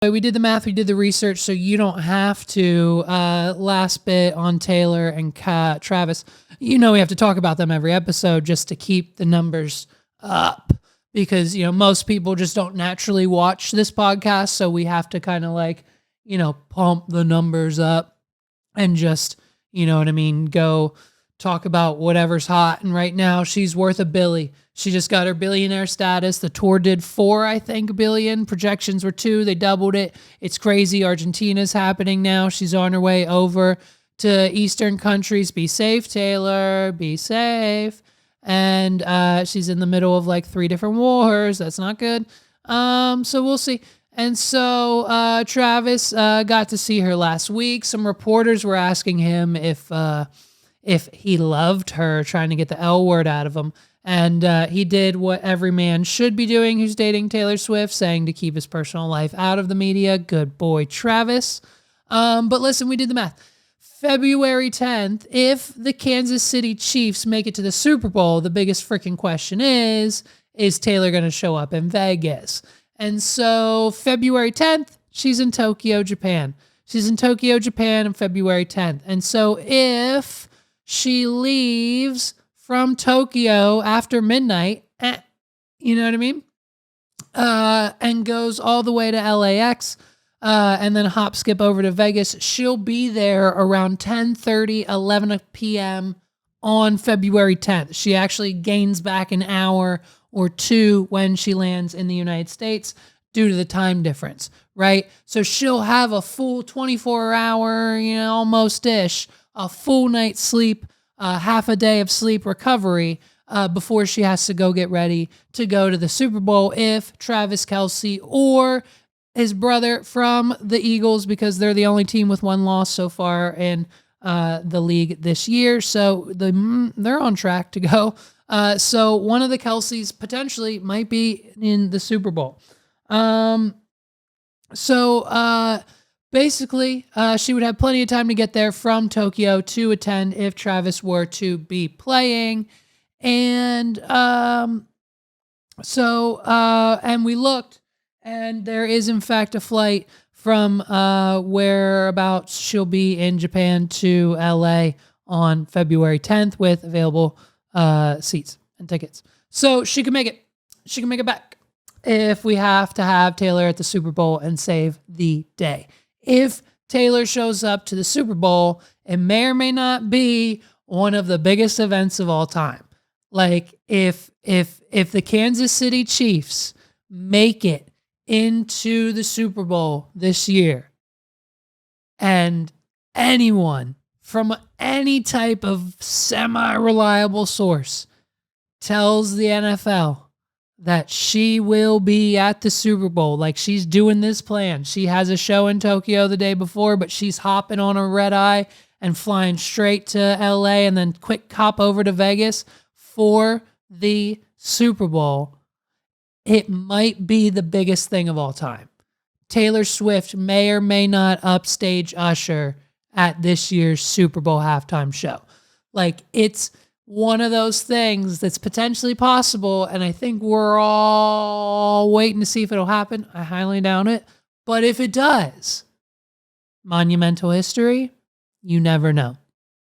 We did the math, we did the research, so you don't have to. Last bit on Taylor and Travis. We have to talk about them every episode just to keep the numbers up because, most people just don't naturally watch this podcast. So we have to kind of pump the numbers up and just, go talk about whatever's hot. And right now she's worth $1 billion. She just got her billionaire status. The tour did $4 billion. Projections were $2 billion. They doubled it. It's crazy. Argentina's happening now. She's on her way over to Eastern countries. Be safe, Taylor. Be safe. And she's in the middle of 3 different wars. That's not good. So we'll see. And so Travis got to see her last week. Some reporters were asking him if he loved her, trying to get the L word out of him. And he did what every man should be doing who's dating Taylor Swift, saying to keep his personal life out of the media. Good boy, Travis. But listen, we did the math. February 10th, if the Kansas City Chiefs make it to the Super Bowl, the biggest freaking question is Taylor going to show up in Vegas? And so February 10th, she's in Tokyo, Japan. She's in Tokyo, Japan on February 10th. And so if she leaves from Tokyo after midnight, you know what I mean? And goes all the way to LAX, and then hop skip over to Vegas, she'll be there around 10:30, 11 p.m. on February 10th. She actually gains back an hour or 2 when she lands in the United States due to the time difference, right? So she'll have a full 24-hour, almost-ish, a full night's sleep, half a day of sleep recovery before she has to go get ready to go to the Super Bowl if Travis Kelce or his brother from the Eagles, because they're the only team with 1 loss so far in the league this year. So they're on track to go. So one of the Kelces potentially might be in the Super Bowl. Basically, she would have plenty of time to get there from Tokyo to attend if Travis were to be playing. And and we looked, and there is in fact a flight from whereabouts she'll be in Japan to LA on February 10th with available seats and tickets. So she can make it. She can make it back if we have to have Taylor at the Super Bowl and save the day. If Taylor shows up to the Super Bowl, it may or may not be one of the biggest events of all time. If the Kansas City Chiefs make it into the Super Bowl this year, and anyone from any type of semi-reliable source tells the NFL that she will be at the Super Bowl, she's doing this plan. She has a show in Tokyo the day before, but she's hopping on a red eye and flying straight to LA and then quick hop over to Vegas for the Super Bowl. It might be the biggest thing of all time. Taylor Swift may or may not upstage Usher at this year's Super Bowl halftime show. It's one of those things that's potentially possible, and I think we're all waiting to see if it'll happen. I highly doubt it. But if it does, monumental history, you never know.